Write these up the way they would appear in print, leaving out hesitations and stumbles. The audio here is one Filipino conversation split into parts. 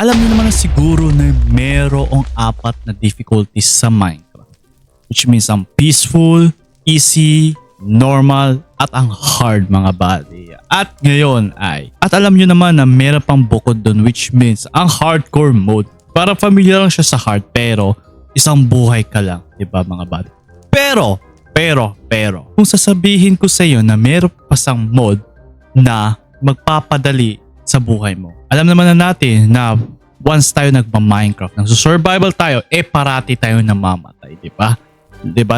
Alam niyo naman na siguro na merong apat na difficulties sa Minecraft. Which means ang peaceful, easy, normal, at ang hard mga buddy. At ngayon at alam niyo naman na meron pang bukod doon, which means ang hardcore mode. Para familiar lang siya sa hard pero isang buhay ka lang, di ba mga buddy? Pero, kung sasabihin ko sa iyo na meron pa sang mod na magpapadali sa buhay mo. Alam naman na natin na once tayo nagpa-Minecraft, nagsusurvival tayo, parati tayo namamatay, di ba? Di ba?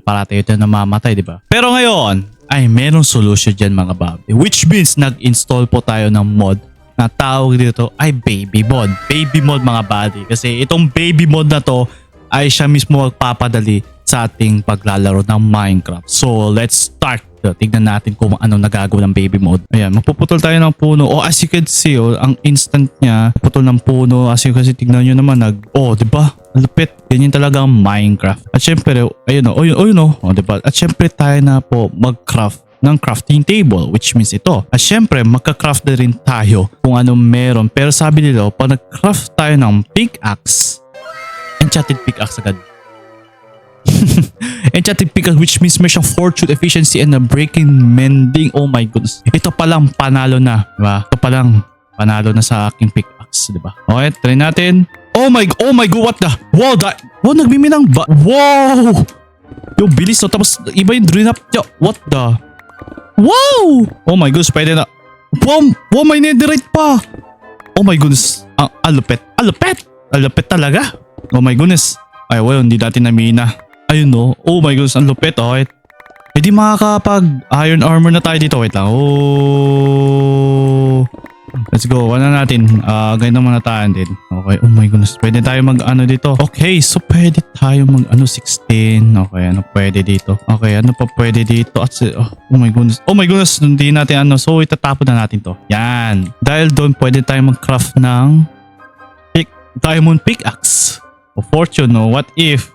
Parati tayo namamatay, di ba? Pero ngayon, ay merong solution dyan mga babi. Which means nag-install po tayo ng mod na tawag dito ay baby mod. Baby mod mga buddy. Kasi itong baby mod na to ay siya mismo magpapadali sa ating paglalaro ng Minecraft. So let's start. Tignan natin kung ano nagagawa ng baby mode. Ayan, magpuputol tayo ng puno. As you can see, ang instant niya, putol ng puno. As you can see, tignan nyo naman, diba? Lupit. Ganyan talaga ang Minecraft. At syempre, diba? At syempre tayo na po mag-craft ng crafting table, which means ito. At syempre, magka-craft na rin tayo kung anong meron. Pero sabi nila, pag nag-craft tayo ng pickaxe, enchanted pickaxe agad. Enchanted pickaxe, which means may siyang fortune, efficiency, and a breaking mending. Oh my goodness. Ito palang panalo na. Diba? Ito palang panalo na sa aking pickaxe. Diba? Okay, try natin. Oh my god, what the? Wow, nagmiminang ba? Wow! Yung bilis, no? Tapos iba yung drain up niya. What the? Wow! Oh my goodness, pwede na. Wow, may netherite pa. Oh my goodness. Alupet talaga. Oh my goodness. Ay, well, hindi natin namina. Ayun no. Oh my goodness, ang lupit. Okay. Hindi makakapag iron armor na tayo dito. Wait lang. Oh. Let's go. Wala natin. Ganyan naman na tayo din. Okay. Oh my goodness. Pwede tayo mag dito. Okay. So pwede tayo mag 16. Okay. Ano pwede dito? Okay. Ano pa pwede dito? At oh my goodness. Oh my goodness. Hindi natin So itatapon na natin to. Yan. Dahil doon pwede tayo mag-craft ng diamond pickaxe. O fortune. No? What if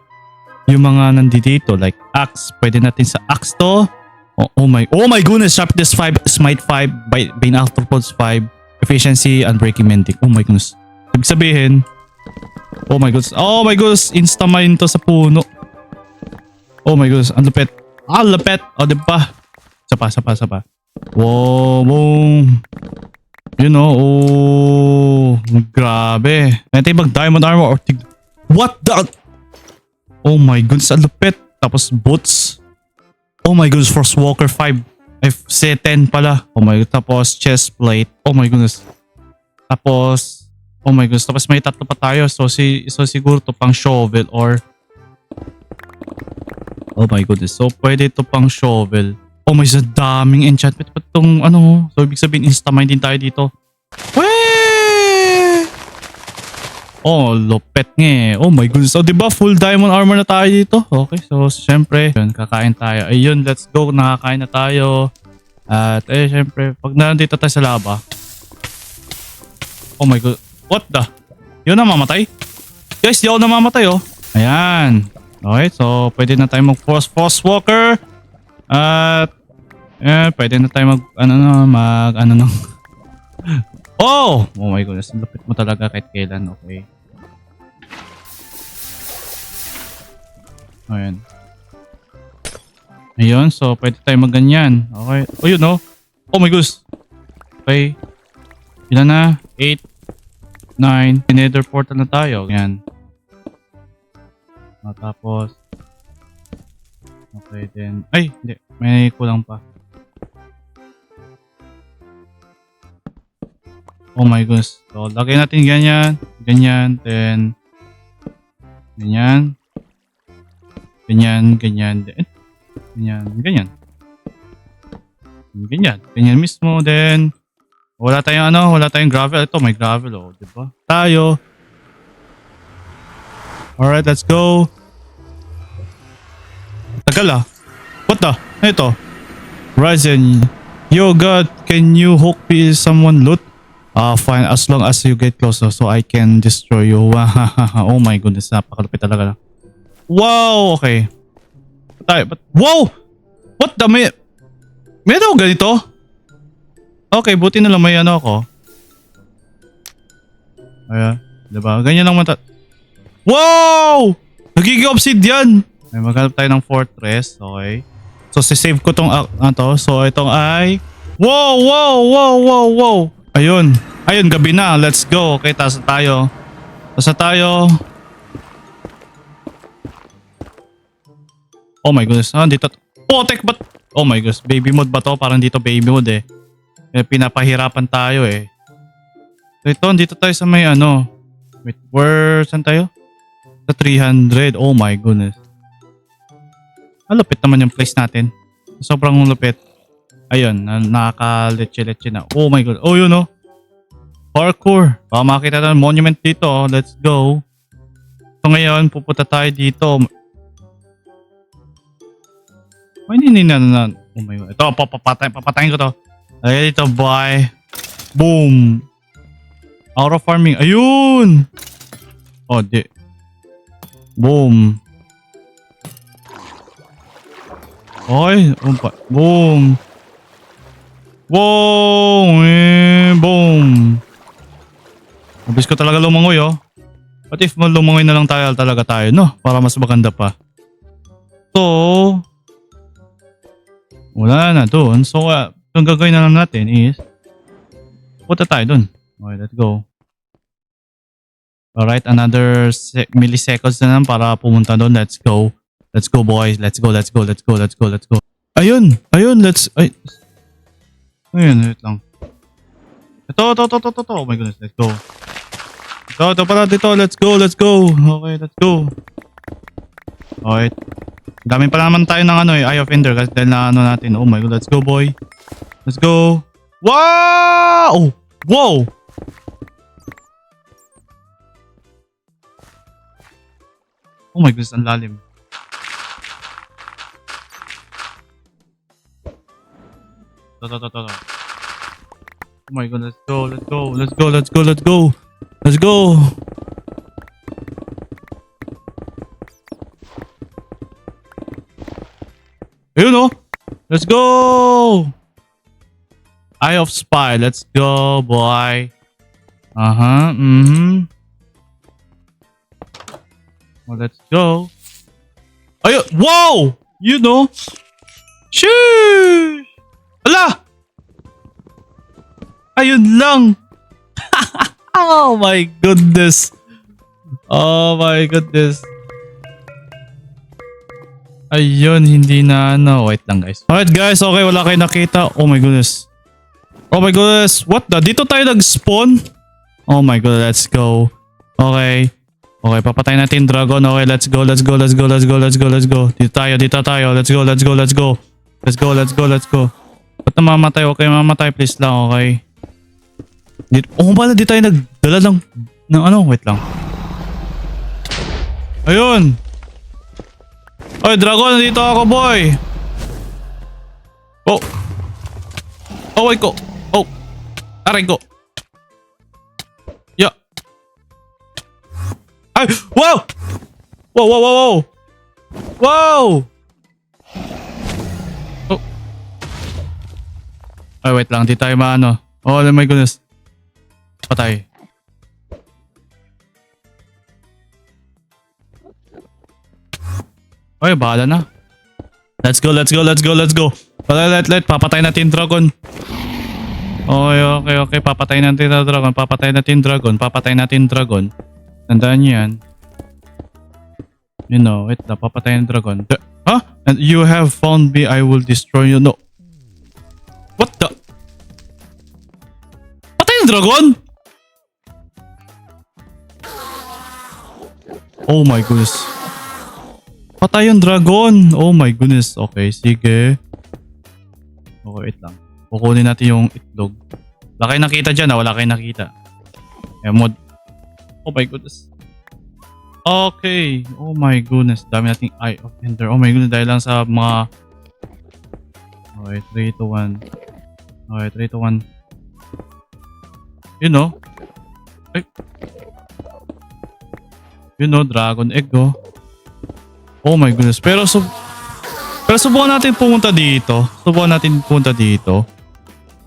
yung mga nandito like axe, pwede natin sa axe to. Oh my goodness, sharpness 5, smite 5, bane arthropods 5, efficiency, unbreaking mending. Oh my goodness. Ibig sabihin, oh my goodness, insta-mine to sa puno. Oh my goodness, ang lupet. Lupet. Diba? Isa pa. Wow, boom. You know, grabe. Natin mag diamond armor or what the? Oh my goodness, ang lupit. Tapos boots. Oh my goodness, Frost Walker 5. F10 pala. Oh my god. Tapos chest plate. Oh my goodness. Tapos, oh my goodness. Tapos may tatlo pa tayo. So siguro to pang shovel or oh my goodness. So pwede to pang shovel. Oh my god, daming enchantment. Ba't itong So ibig sabihin insta-mine din tayo dito. Oh, lupet nga. Oh my goodness. So, diba full diamond armor na tayo dito? Okay, so syempre, yun, kakain tayo. Ayun, let's go. Nakakain na tayo. At syempre, pag nandito tayo sa lava. Oh my god. What the? Yun na mamatay? Guys, di ako namamatay oh. Ayan. Okay, so pwede na tayo mag-frost walker. At pwede na tayo Oh my goodness. Lupit mo talaga kahit kailan. Okay. Ayun, so pwede tayo magganyan. Okay. Oh, yun oh. Oh my goodness. Okay. Ilan na? 8, 9. Nether portal na tayo. Yan. Tapos. Okay then. Ay, hindi. May kulang pa. Oh my goodness. So, lagay natin ganyan. Ganyan. Then. Ganyan. Ganyan. Ganyan. Ganyan. Ganyan mismo. Then. Wala tayong gravel. Ito may gravel oh. Diba? Tayo. Alright, let's go. Tagal ah. What the? Ito. Ryzen. Yo God, can you hook me someone loot? Fine, as long as you get closer so I can destroy you. Oh my goodness, napakalupit talaga. Wow, okay. Wow! What the? Meron ganito? Okay, buti na lang may ako. Ayan. Diba? Ganyan lang mata... Wow! Nagiging obsidian! Ay, maghanap tayo ng fortress. Okay. So, sisave ko tong to. So, itong ay... Wow! Wow! Wow! Wow! Wow! Ayun. Ayun, gabi na. Let's go. Okay, taas na tayo. Taas na tayo. Oh my goodness. Dito. Potek ba't? Oh my goodness. Baby mode ba to? Parang dito baby mode eh. Pinapahirapan tayo eh. So, ito, dito tayo sa may ano. Wait, saan tayo? Sa 300. Oh my goodness. Lupit naman yung place natin. Sobrang lupit. Ayun, nakaka-leche-leche na. Oh my god. Oh, yun oh. Parkour. Baka makita tayo ng monument dito. Let's go. So ngayon, pupunta tayo dito. Hindi na. Oh my god. Ito, papatayin ko to. Ayun dito, boy. Boom. Aura farming. Ayun! Oh, di. Boom. Oy, umpa. Boom. Boom. Boom. Mabilis ko talaga lumangoy, oh. What if lumangoy na lang tayo no? Para mas maganda pa. So, wala na doon. So, yung gagawin na lang natin is punta tayo doon. Okay, let's go. Alright, another milliseconds na lang para pumunta doon. Let's go. Let's go, boys. Let's go. Ayun. Ayun, ay. Ayun, wait lang. Ito. Oh my goodness, let's go. Ito pala dito. Let's go. Okay, let's go. Alright. Dami pa naman tayo ng Eye of Ender kasi dahil na natin. Oh my god, let's go, boy. Let's go. Wow! Wow! Oh my goodness, ang lalim. Ito. Oh my god, let's go. Ayun oh. Let's go. Eye of Spy. Let's go, boy. Well, let's go. Ayun. Wow! You know. Sheesh! Ala! Ayun lang. Oh my goodness. Ayun, hindi na wait lang guys. Alright guys, okay, wala kayo nakita. Oh my goodness. What the? Dito tayo nag-spawn? Oh my god, let's go. Okay, papatayin natin dragon. Okay, let's go. Dito tayo. Let's go. Ba't namamatay? Okay, mamatay please lang, okay. Pala di tayo nagdala ng wait lang. Ayun. Oy, dragon, nandito ako, boy. Oh. Oh, wait ko. Oh. Aray ko. Yeah. Ay, wow! Wow! Oh. Ay, wait lang, di tayo maano. Oh my goodness. Patay. Ay, bahala na. Let's go. Let. Papatay natin dragon. Okay. Papatay natin dragon. Tandaan niyo yan. You know, wait na. Papatay ng dragon. Huh? And you have found me. I will destroy you. No. What the? Patay ng dragon? Oh my goodness. Patay yung dragon. Oh my goodness. Okay, sige. Okay, wait lang. Kukunin natin yung itlog. Wala kayo nakita dyan, wala kayo nakita. Mod. Oh my goodness. Okay. Oh my goodness. Dami nating Eye of Ender. Oh my goodness. Dahil lang sa mga... Okay, 3, 2, 1. Okay, 3, 2, 1. You know? Ay. You know, dragon egg, oh. Oh my goodness. Pero subukan natin pumunta dito.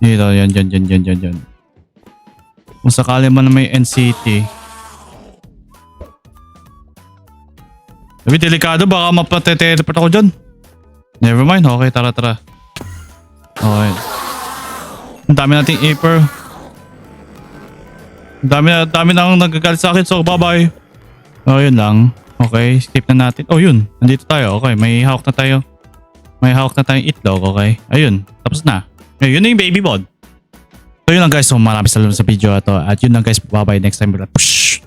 Dito, yan. Kung sakali man na may NCT. Sabi, delikado. Baka mapate-teleport ako dyan. Never mind. Okay, tara. Okay. Ang dami nating Aper. Ang dami na nagagalit sa akin. So, bye-bye. Oh, yun lang. Okay, skip na natin. Oh, yun. Nandito tayo. Okay, may hawak na tayo. May hawak na tayong itlog. Okay. Ayun. Tapos na. Ayun na yung baby bod. So, yun lang guys. So, maraming salamat sa video ito. At yun lang guys. Bye-bye next time. Push!